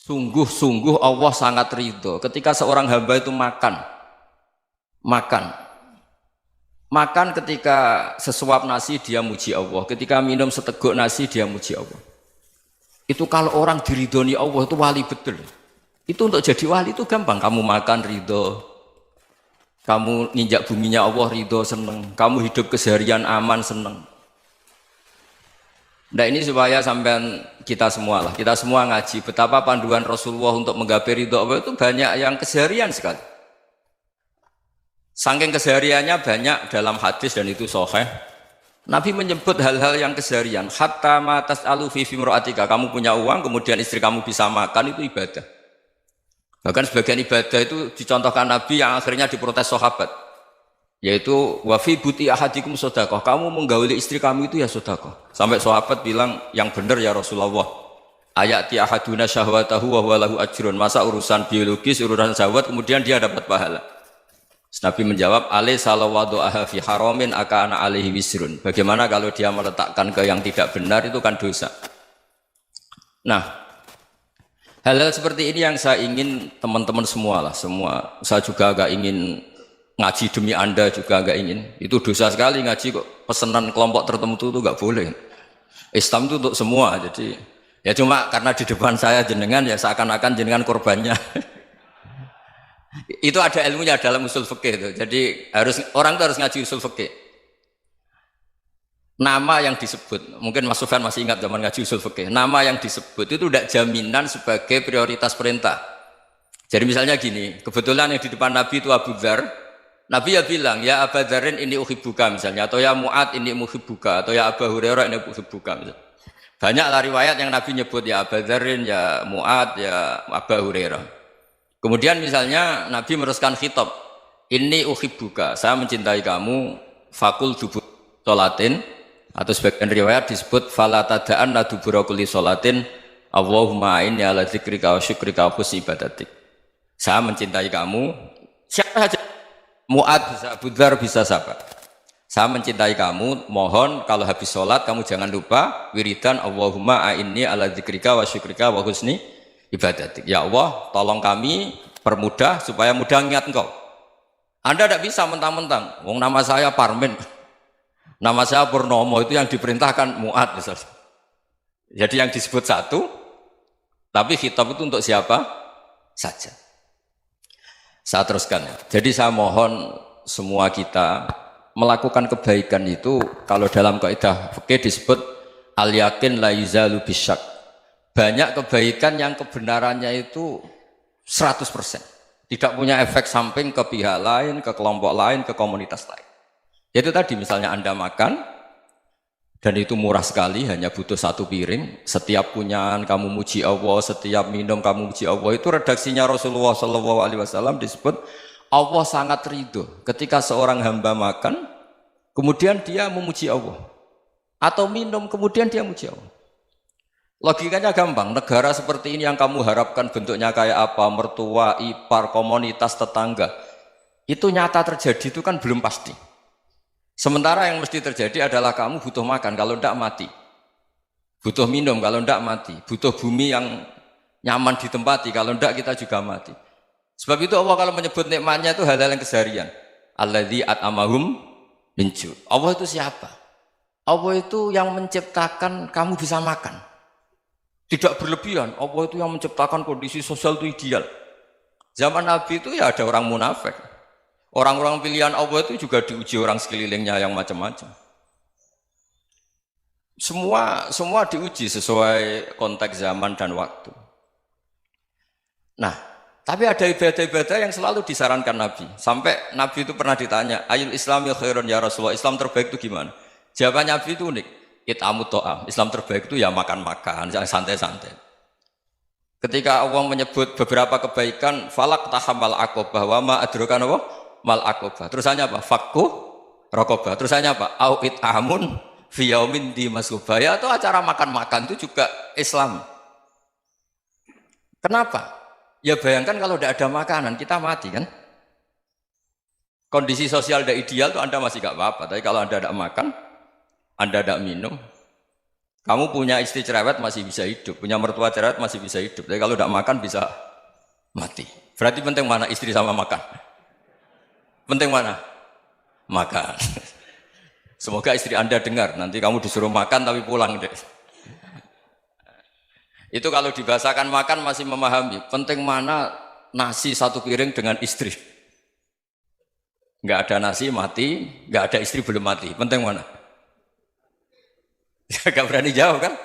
Sungguh-sungguh Allah sangat ridho ketika seorang hamba itu makan ketika sesuap nasi dia muji Allah, ketika minum seteguk nasi dia muji Allah. Itu kalau orang diridhoni Allah itu wali betul. Itu untuk jadi wali itu gampang, kamu makan ridho, kamu nginjak buminya Allah ridho seneng, kamu hidup keseharian aman seneng. Nah ini supaya sampean kita semua ngaji betapa panduan Rasulullah untuk menggapai ridho Allah itu banyak yang keseharian sekali. Saking kesehariannya banyak dalam hadis dan itu sahih. Nabi menyebut hal-hal yang keseharian. Hatta ma tas'alu fi fimra'atika, kamu punya uang kemudian istri kamu bisa makan itu ibadah. Bahkan sebagian ibadah itu dicontohkan Nabi yang akhirnya diprotes sahabat. Yaitu wa fi buti ahadikum sedekah, kamu menggauli istri kamu itu ya sedekah. Sampai sahabat bilang yang benar ya Rasulullah. Ayati ahaduna syahwatahu wa huwa lahu ajrun. Masa urusan biologis, urusan syahwat kemudian dia dapat pahala. Nabi menjawab, alaysa lawadu'aha fi haramin akana alaihi wisrun. Bagaimana kalau dia meletakkan ke yang tidak benar itu kan dosa. Nah, hal-hal seperti ini yang saya ingin teman-teman semua saya juga agak ingin ngaji demi Anda juga agak ingin. Itu dosa sekali ngaji kok pesanan kelompok tertentu itu enggak boleh. Islam itu untuk semua. Jadi ya cuma karena di depan saya jenengan ya seakan-akan jenengan korbannya. Itu ada ilmunya dalam usul fikih itu. Jadi orang itu harus ngaji usul fikih. Nama yang disebut, mungkin Mas Sufyan masih ingat zaman ngaji usul fikih. Nama yang disebut itu tidak jaminan sebagai prioritas perintah. Jadi misalnya gini, kebetulan yang di depan Nabi itu Abu Dzar. Nabi ya bilang, ya Aba Dzarin ini uhibbuka misalnya, atau ya Mu'ad ini muhibbuka, atau ya Aba Hurairah ini uhibbuka misalnya. Banyaklah riwayat yang Nabi nyebut ya Aba Dzarin, ya Mu'ad, ya Aba Hurairah. Kemudian misalnya Nabi meneruskan khitab, ini uhibbuka, saya mencintai kamu, fakul dubur sholatin, atau sebagian riwayat disebut fala tada'an la dubura kulli sholatin, Allahumma inni ala dzikrika wa syukrika wa husni ibadatik. Saya mencintai kamu, siapa saja. Mu'ad bisa, Abu Dzar bisa siapa? Saya mencintai kamu, mohon kalau habis sholat kamu jangan lupa wiridan Allahumma a'inni ala dzikrika wa syukrika wa husni ibadatik. Ya Allah, tolong kami permudah supaya mudah ingat engkau. Anda tidak bisa mentang-mentang, wong nama saya Parmin, nama saya Purnomo, itu yang diperintahkan Mu'ad misalnya. Jadi yang disebut satu, tapi khitab itu untuk siapa saja. Saya teruskan. Jadi saya mohon semua kita melakukan kebaikan itu kalau dalam kaidah fikih disebut al yakin la yuzalu bisyak. Banyak kebaikan yang kebenarannya itu 100%. Tidak punya efek samping ke pihak lain, ke kelompok lain, ke komunitas lain. Itu tadi misalnya Anda makan dan itu murah sekali, hanya butuh satu piring. Setiap punyaan kamu muji Allah, setiap minum kamu muji Allah. Itu redaksinya Rasulullah SAW disebut Allah sangat ridho ketika seorang hamba makan, kemudian dia memuji Allah, atau minum kemudian dia muji Allah. Logikanya gampang. Negara seperti ini yang kamu harapkan bentuknya kayak apa, mertua, ipar, komunitas, tetangga, itu nyata terjadi itu kan belum pasti. Sementara yang mesti terjadi adalah kamu butuh makan, kalau tidak mati. Butuh minum, kalau tidak mati. Butuh bumi yang nyaman ditempati, kalau tidak kita juga mati. Sebab itu Allah kalau menyebut nikmatnya itu hal-hal yang keseharian. Alladzi at'amahum min ju'. Allah itu siapa? Allah itu yang menciptakan kamu bisa makan. Tidak berlebihan. Allah itu yang menciptakan kondisi sosial itu ideal. Zaman Nabi itu ya ada orang munafik. Orang-orang pilihan Allah itu juga diuji orang sekelilingnya yang macam-macam. Semua diuji sesuai konteks zaman dan waktu. Nah, tapi ada ibadah-ibadah yang selalu disarankan Nabi. Sampai Nabi itu pernah ditanya, ayul islami khairun ya Rasulullah, Islam terbaik itu gimana? Jawaban Nabi itu unik. It'amut to'am. Islam terbaik itu ya makan-makan, yang santai-santai. Ketika Allah menyebut beberapa kebaikan, falak tahamal aqobah wa ma adrokan Allah mal aqobah. Terusannya apa? Fakku raqobah. Terusannya apa? Au it'amun fi yaumin di masghubah. Ya itu acara makan-makan itu juga Islam. Kenapa? Ya bayangkan kalau tidak ada makanan kita mati kan? Kondisi sosial tidak ideal itu Anda masih gak apa-apa. Tapi kalau Anda tidak makan, Anda tidak minum, Kamu punya istri cerewet masih bisa hidup, punya mertua cerewet masih bisa hidup. Tapi kalau tidak makan bisa mati. Berarti penting mana istri sama makan? Penting mana? Makan. Semoga istri Anda dengar, nanti kamu disuruh makan tapi pulang deh. Itu kalau dibahasakan makan masih memahami. Penting mana nasi satu piring dengan istri. Nggak ada nasi mati, nggak ada istri belum mati. Penting mana? Gak berani jawab kan?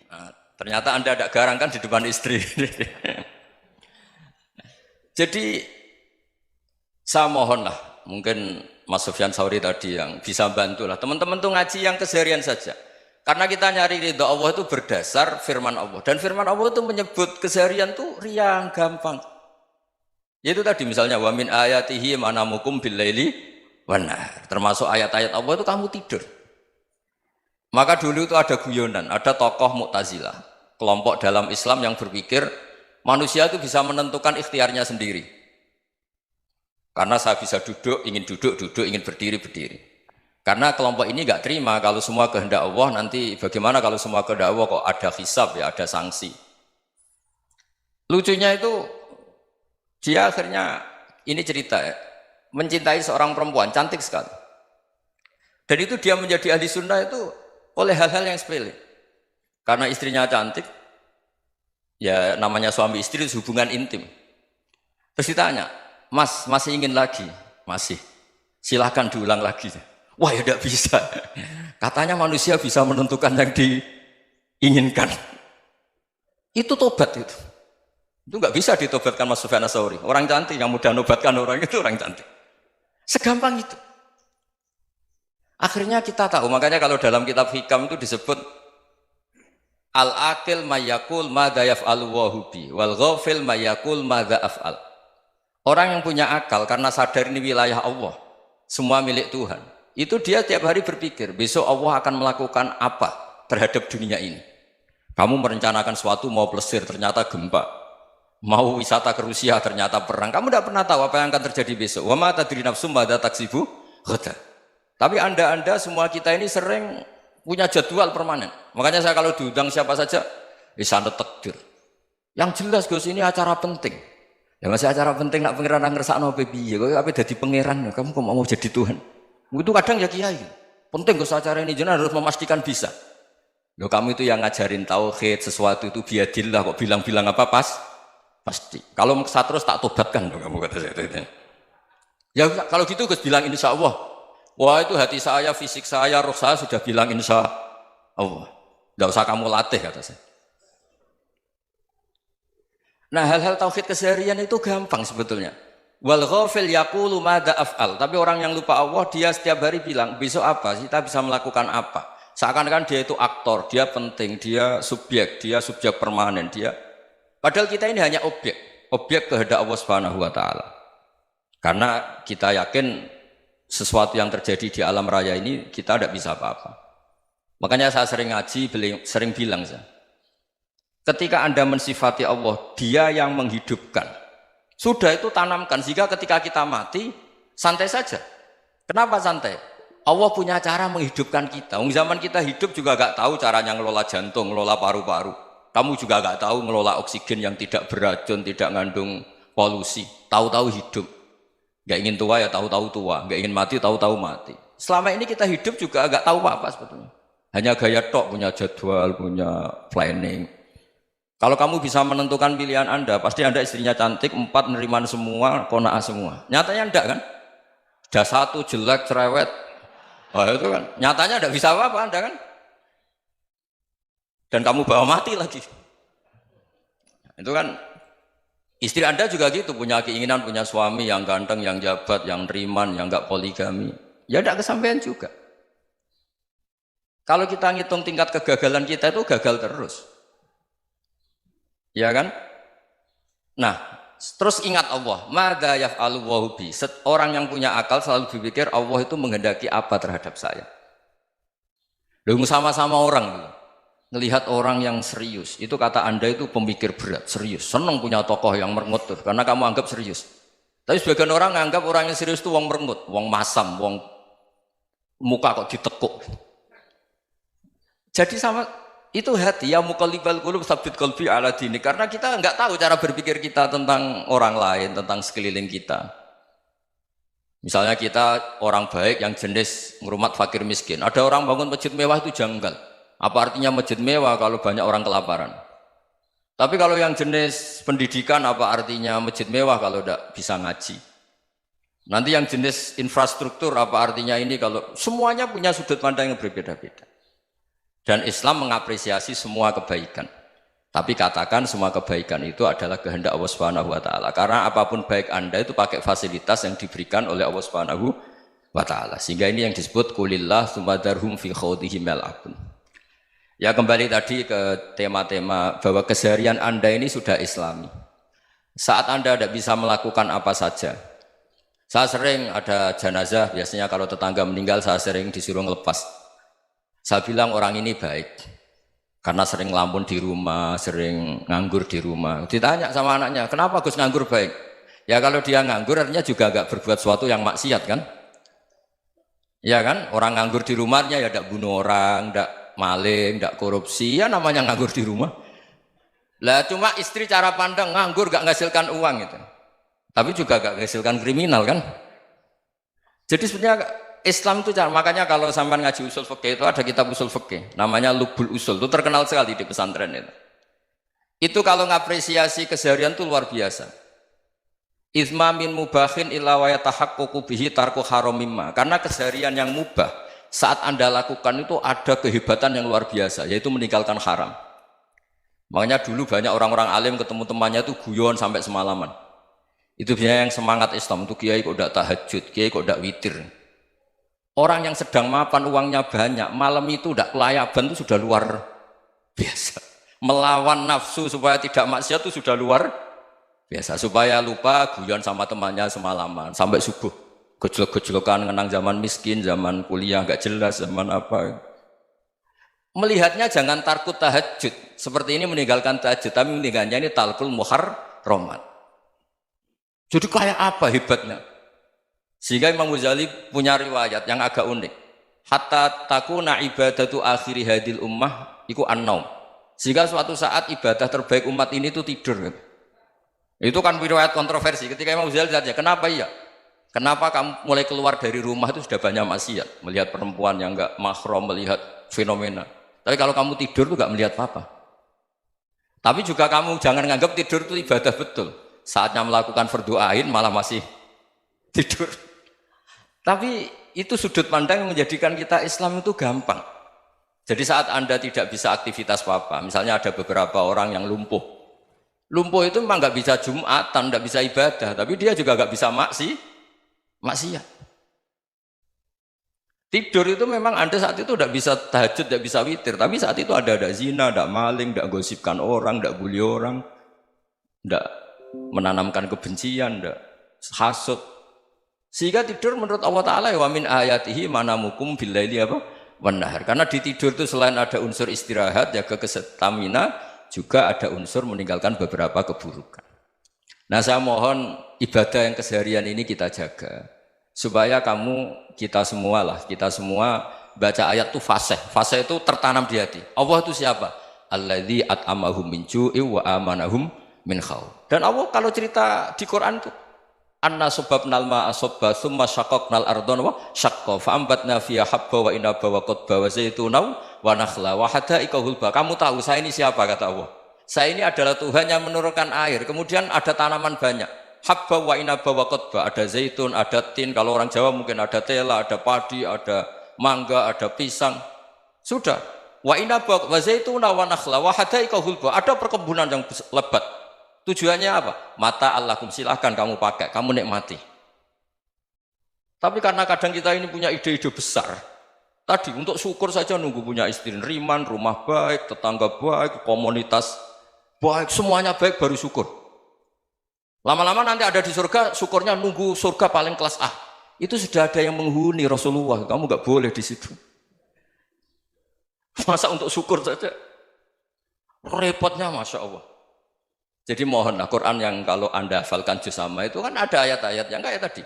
Nah, ternyata Anda ada garang kan di depan istri. Jadi saya mohonlah, mungkin Mas Sufyan Sauri tadi yang bisa bantulah. Teman-teman tuh ngaji yang keseharian saja. Karena kita nyari ridha Allah itu berdasar firman Allah. Dan firman Allah itu menyebut keseharian tuh riang, gampang. Yaitu tadi misalnya wa min ayatihi manamukum bil laili wan nahar. Termasuk ayat-ayat Allah itu kamu tidur. Maka dulu itu ada guyonan, ada tokoh Mu'tazilah, kelompok dalam Islam yang berpikir manusia itu bisa menentukan ikhtiarnya sendiri. Karena saya bisa duduk, ingin berdiri, berdiri. Karena kelompok ini nggak terima kalau semua kehendak Allah, nanti bagaimana kalau semua kehendak Allah kok ada hisab ya, ada sanksi. Lucunya itu dia akhirnya, ini cerita ya, mencintai seorang perempuan, cantik sekali. Dan itu dia menjadi ahli sunnah itu oleh hal-hal yang sepele. Karena istrinya cantik, ya namanya suami istri hubungan intim. Terus ditanya, Mas, masih ingin lagi? Masih. Silahkan diulang lagi. Wah ya tidak bisa. Katanya manusia bisa menentukan yang diinginkan. Itu tobat itu. Itu nggak bisa ditobatkan Mas Sufyan Ats-Tsauri. Orang cantik yang mudah nobatkan orang itu orang cantik. Segampang itu. Akhirnya kita tahu, makanya kalau dalam kitab Hikam itu disebut al-aqil mayyakul madza yaf'alu wa hubi wal ghafil mayyakul madza af'al. Orang yang punya akal karena sadar ini wilayah Allah, semua milik Tuhan. Itu dia tiap hari berpikir, besok Allah akan melakukan apa terhadap dunia ini. Kamu merencanakan suatu mau plesir, ternyata gempa. Mau wisata ke Rusia, ternyata perang. Kamu tidak pernah tahu apa yang akan terjadi besok. Wa ma tadri nafsum madza taksibu ghadan. Tapi anda semua kita ini sering punya jadwal permanen. Makanya saya kalau diundang siapa saja, sanad takdir. Yang jelas Gus ini acara penting. Ya masih acara penting nak pangeran ngersakno piye? Kok ape dadi pangeran? Kamu kok mau jadi Tuhan? Itu kadang ya kiai. Penting Gus acara ini jenengan harus memastikan bisa. Loh kamu itu yang ngajarin tauhid, sesuatu itu biadillah kok bilang-bilang apa pasti. Kalau maksa terus tak tobatkan loh kamu kata saya. Ya kalau gitu Gus bilang insya Allah. Wah itu hati saya, fisik saya, roh saya sudah bilang insya Allah. Tidak usah kamu latih kata saya. Nah hal-hal tauhid keseharian itu gampang sebetulnya. Wal ghafil yaqulu madza af'al. Tapi orang yang lupa Allah dia setiap hari bilang besok apa? Kita bisa melakukan apa? Seakan-akan dia itu aktor, dia penting, dia subjek permanen, dia. Padahal kita ini hanya objek kehendak Allah Subhanahu wa taala. Karena kita yakin sesuatu yang terjadi di alam raya ini kita tidak bisa apa-apa. Makanya saya sering ngaji, sering bilang saya, ketika Anda mensifati Allah, Dia yang menghidupkan. Sudah itu tanamkan sehingga ketika kita mati santai saja. Kenapa santai? Allah punya cara menghidupkan kita. Zaman kita hidup juga gak tahu caranya ngelola jantung, ngelola paru-paru. Kamu juga gak tahu ngelola oksigen yang tidak beracun, tidak mengandung polusi. Tahu-tahu hidup. Gak ingin tua ya tahu-tahu tua, gak ingin mati tahu-tahu mati. Selama ini kita hidup juga gak tahu apa-apa sebetulnya. Hanya gaya tok, punya jadwal, punya planning. Kalau kamu bisa menentukan pilihan Anda, pasti Anda istrinya cantik, 4 neriman semua, kona'ah semua. Nyatanya enggak kan? Ada 1 jelek, cerewet. Oh itu kan, nyatanya enggak bisa apa-apa Anda kan? Dan kamu bawa mati lagi. Itu kan, istri Anda juga gitu, punya keinginan, punya suami yang ganteng, yang jabat, yang neriman, yang enggak poligami. Ya enggak kesampaian juga. Kalau kita ngitung tingkat kegagalan kita itu gagal terus. Ya kan? Nah, terus ingat Allah, madza yaf'alu wa bi. Orang yang punya akal selalu berpikir Allah itu menghendaki apa terhadap saya. Lalu sama-sama orang melihat orang yang serius, itu kata Anda itu pemikir berat, serius, senang punya tokoh yang merengut tuh, karena kamu anggap serius. Tapi sebagian orang menganggap orang yang serius itu wong merengut, wong masam, wong muka kok ditekuk. Jadi sama Itu hati, ya muqallibal qulub tsabbit qalbi ala dini. Karena kita nggak tahu cara berpikir kita tentang orang lain, tentang sekeliling kita. Misalnya kita orang baik yang jenis ngrumat fakir miskin. Ada orang bangun masjid mewah itu janggal. Apa artinya masjid mewah kalau banyak orang kelaparan? Tapi kalau yang jenis pendidikan apa artinya masjid mewah kalau tidak bisa ngaji? Nanti yang jenis infrastruktur apa artinya ini kalau semuanya punya sudut pandang yang berbeda-beda. Dan Islam mengapresiasi semua kebaikan. Tapi katakan semua kebaikan itu adalah kehendak Allah Subhanahu wa taala. Karena apapun baik Anda itu pakai fasilitas yang diberikan oleh Allah Subhanahu wa taala. Sehingga ini yang disebut qulillah tsumadarhum fi khawdihim yal'abun. Ya kembali tadi ke tema-tema bahwa keseharian Anda ini sudah Islami. Saat Anda tidak bisa melakukan apa saja. Saya sering ada jenazah, biasanya kalau tetangga meninggal saya sering disuruh ngelepas. Saya bilang orang ini baik karena sering ngelamun di rumah, sering nganggur di rumah. Ditanya sama anaknya, kenapa Gus nganggur baik? Ya kalau dia nganggur artinya juga agak berbuat sesuatu yang maksiat kan? Ya kan? Orang nganggur di rumahnya ya tidak bunuh orang, tidak maling, tidak korupsi, ya namanya nganggur di rumah. Lah cuma istri cara pandang nganggur gak menghasilkan uang itu. Tapi juga gak menghasilkan kriminal kan? Jadi sebenarnya Islam itu makanya kalau sampai ngaji usul fikih itu ada kitab usul fikih namanya Lubul Usul, itu terkenal sekali di pesantren itu. Itu kalau ngapresiasi keseharian itu luar biasa. Izma min mubahin illa wa yatahaqqaqu bihi tarku haramimma. Karena keseharian yang mubah saat Anda lakukan itu ada kehebatan yang luar biasa, yaitu meninggalkan haram. Makanya dulu banyak orang-orang alim ketemu temannya itu guyon sampai semalaman. Itu biasanya yang semangat Islam itu kiai kok tidak tahajud, kiai kok tidak witir. Orang yang sedang mapan uangnya banyak, malam itu tidak kelayaban itu sudah luar biasa. Melawan nafsu supaya tidak maksiat itu sudah luar biasa. Supaya lupa guyon sama temannya semalaman sampai subuh. Gejlok-gejlokan ngenang zaman miskin, zaman kuliah nggak jelas, zaman apa. Melihatnya jangan tarkut tahajud. Seperti ini meninggalkan tahajud, tapi meninggalkannya ini talkul muharramat. Jadi kayak apa hebatnya? Sehingga Imam Ghazali punya riwayat yang agak unik. Hatta takuna ibadatu akhiri hadil ummah iku an-naum. Sehingga suatu saat ibadah terbaik umat ini itu tidur. Itu kan riwayat kontroversi. Ketika Imam Ghazali tanya, kenapa iya? Kenapa kamu mulai keluar dari rumah itu sudah banyak maksiat? Melihat perempuan yang enggak mahram, melihat fenomena. Tapi kalau kamu tidur itu enggak melihat apa-apa. Tapi juga kamu jangan menganggap tidur itu ibadah betul. Saatnya melakukan fardhu ain malah masih tidur. Tapi itu sudut pandang yang menjadikan kita Islam itu gampang. Jadi saat Anda tidak bisa aktivitas apa-apa, misalnya ada beberapa orang yang lumpuh. Lumpuh itu memang nggak bisa Jumatan, nggak bisa ibadah, tapi dia juga nggak bisa maksiat. Tidur itu memang Anda saat itu tidak bisa tahajud, tidak bisa witir, tapi saat itu ada zina, ada maling, tidak gosipkan orang, tidak bully orang, tidak menanamkan kebencian, tidak hasud. Sehingga tidur menurut Allah Ta'ala wa min ayatihi manamukum billaili apa? Wan-nahar. Karena di tidur itu selain ada unsur istirahat, jaga kestamina, juga ada unsur meninggalkan beberapa keburukan. Nah saya mohon ibadah yang keseharian ini kita jaga. Supaya kita semua baca ayat itu fasih. Fasih itu tertanam di hati. Allah itu siapa? Alladzi at'amahum min ju'i wa amanahum min khauf. Dan Allah kalau cerita di Quran itu anna subabnal ma'a subba thumma syaqaqnal ardon wa syaqqa fa'ambatna fiha habba wa inaba wa qadba wa zaituna wa nakhla wa hadaika hulba. Kamu tahu saya ini siapa, kata Allah. Saya ini adalah Tuhan yang menurunkan air, kemudian ada tanaman banyak. Habba wa inaba wa qadba, ada zaitun, ada tin, kalau orang Jawa mungkin ada tela, ada padi, ada mangga, ada pisang. Sudah. Wa inaba wa zaituna wa nakhla wa hadaika hulba. Ada perkebunan yang lebat. Tujuannya apa? Mata Allahkum, silahkan kamu pakai, kamu nikmati. Tapi karena kadang kita ini punya ide-ide besar. Tadi untuk syukur saja nunggu punya istri riman, rumah baik, tetangga baik, komunitas baik, semuanya baik baru syukur. Lama-lama nanti ada di surga, syukurnya nunggu surga paling kelas A. Itu sudah ada yang menghuni Rasulullah, kamu nggak boleh di situ. Masa untuk syukur saja? Repotnya Masya Allah. Jadi mohonlah Quran yang kalau Anda hafalkan juz sama itu kan ada ayat-ayat yang kayak tadi.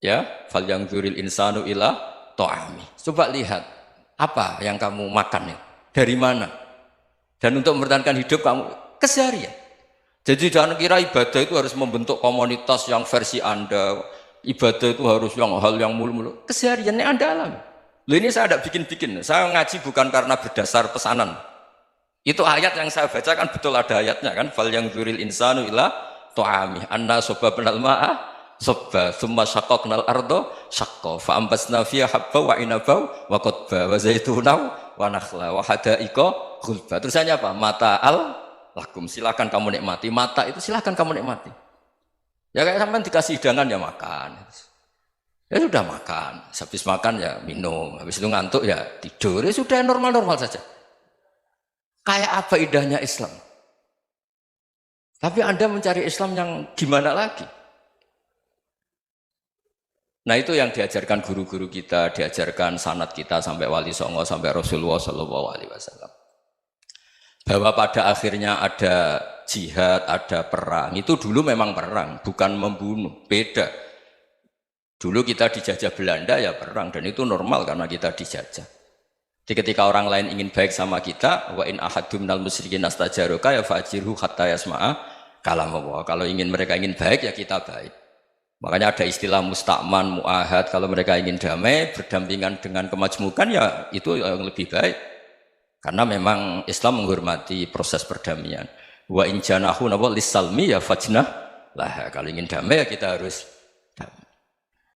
Ya, fal yang dzuril insanu ila ta'ami. Coba lihat. Apa yang kamu makan ya? Dari mana? Dan untuk mempertahankan hidup kamu keseharian. Jadi jangan kira ibadah itu harus membentuk komunitas yang versi Anda. Ibadah itu harus hal yang mulu-mulu. Kesehariannya Anda alami. Loh, ini saya tidak bikin-bikin. Saya ngaji bukan karena berdasar pesanan. Itu ayat yang saya bacakan betul ada ayatnya kan. Fal yang dzuril insanu ila tu'ami anna sobabnal ma'a sobba thumma syaqaqnal ardo syaqqa fa ambasna fiha habba wa inaba wa qadba wa zaituna wa nakhla wa hada'iqa ghulba. Terusannya apa? Mata'al lakum, silakan kamu nikmati. Mata itu silakan kamu nikmati. Ya kayak sampean dikasih hidangan ya makan. Ya sudah makan, habis makan ya minum, habis itu ngantuk ya tidur. Ya sudah normal-normal saja. Kayak apa indahnya Islam? Tapi Anda mencari Islam yang gimana lagi? Nah itu yang diajarkan guru-guru kita, diajarkan sanad kita sampai Wali Songo, sampai Rasulullah SAW. Bahwa pada akhirnya ada jihad, ada perang. Itu dulu memang perang, bukan membunuh, beda. Dulu kita dijajah Belanda ya perang, dan itu normal karena kita dijajah. Jadi ketika orang lain ingin baik sama kita, wa in ahadum minal musyrikin astajaruka ya fa'jirhu hatta yasma'a kalam Allah. Kalau mereka ingin baik ya kita baik. Makanya ada istilah musta'man, mu'ahad. Kalau mereka ingin damai, berdampingan dengan kemajmukan ya itu yang lebih baik. Karena memang Islam menghormati proses perdamaian. Wa in janahu lis-salmi ya fajnah lah. Kalau ingin damai ya kita harus